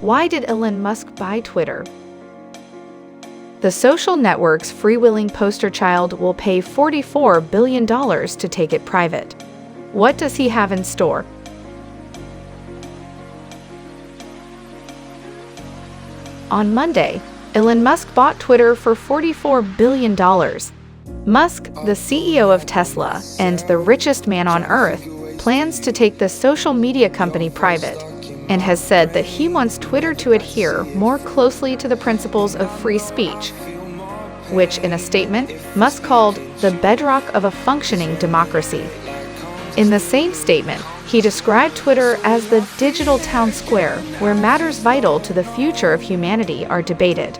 Why did Elon Musk buy Twitter? The social network's freewheeling poster child will pay $44 billion to take it private. What does he have in store? On Monday, Elon Musk bought Twitter for $44 billion. Musk, the CEO of Tesla and the richest man on Earth, plans to take the social media company private and has said that he wants Twitter to adhere more closely to the principles of free speech, which, in a statement, Musk called the bedrock of a functioning democracy. In the same statement, he described Twitter as the digital town square where matters vital to the future of humanity are debated.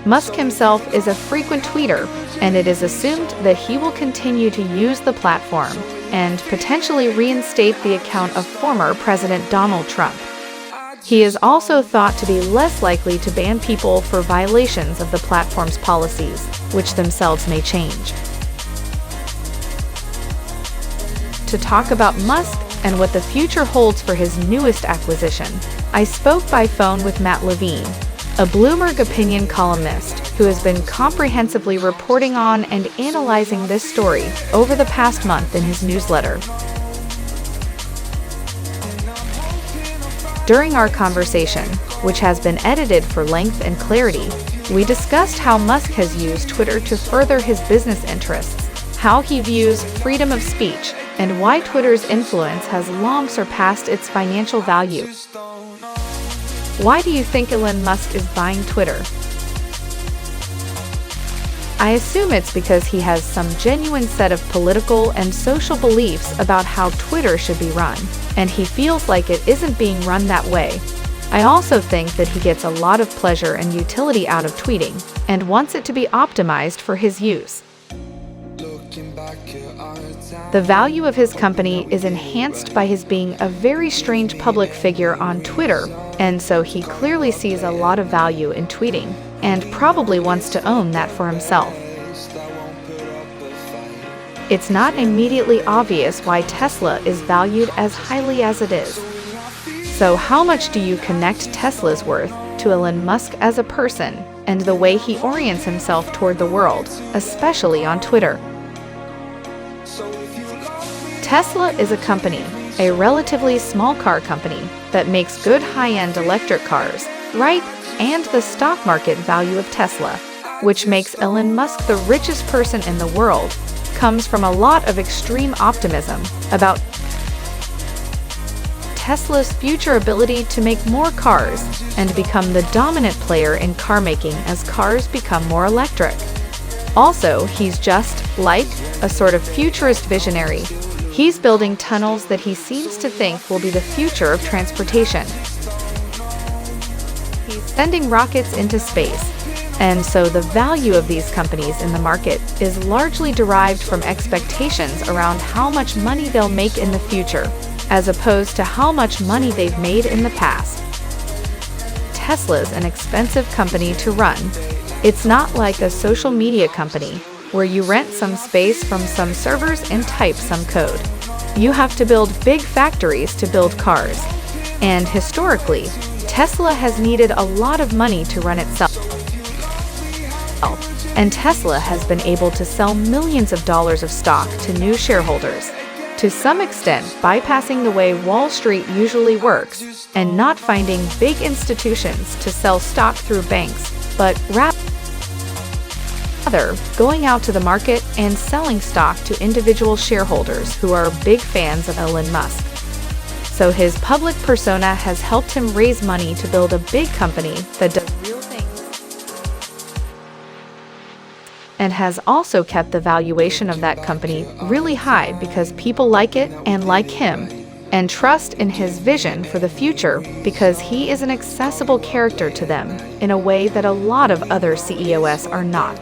Musk himself is a frequent tweeter, and it is assumed that he will continue to use the platform and potentially reinstate the account of former President Donald Trump. He is also thought to be less likely to ban people for violations of the platform's policies, which themselves may change. To talk about Musk and what the future holds for his newest acquisition, I spoke by phone with Matt Levine, a Bloomberg opinion columnist who has been comprehensively reporting on and analyzing this story over the past month in his newsletter. During our conversation, which has been edited for length and clarity, we discussed how Musk has used Twitter to further his business interests, how he views freedom of speech, and why Twitter's influence has long surpassed its financial value. Why do you think Elon Musk is buying Twitter? I assume it's because he has some genuine set of political and social beliefs about how Twitter should be run, and he feels like it isn't being run that way. I also think that he gets a lot of pleasure and utility out of tweeting, and wants it to be optimized for his use. The value of his company is enhanced by his being a very strange public figure on Twitter, and so he clearly sees a lot of value in tweeting, and probably wants to own that for himself. It's not immediately obvious why Tesla is valued as highly as it is. So how much do you connect Tesla's worth to Elon Musk as a person and the way he orients himself toward the world, especially on Twitter? Tesla is a company, a relatively small car company, that makes good high-end electric cars, right? And the stock market value of Tesla, which makes Elon Musk the richest person in the world, comes from a lot of extreme optimism about Tesla's future ability to make more cars and become the dominant player in car making as cars become more electric. Also, he's just, like, a sort of futurist visionary. He's building tunnels that he seems to think will be the future of transportation. He's sending rockets into space, and so the value of these companies in the market is largely derived from expectations around how much money they'll make in the future, as opposed to how much money they've made in the past. Tesla's an expensive company to run. It's not like a social media company, where you rent some space from some servers and type some code. You have to build big factories to build cars. And historically, Tesla has needed a lot of money to run itself. And Tesla has been able to sell millions of dollars of stock to new shareholders, to some extent bypassing the way Wall Street usually works and not finding big institutions to sell stock through banks, but rather going out to the market and selling stock to individual shareholders who are big fans of Elon Musk. So his public persona has helped him raise money to build a big company that does real things, and has also kept the valuation of that company really high because people like it and like him, and trust in his vision for the future because he is an accessible character to them in a way that a lot of other CEOs are not.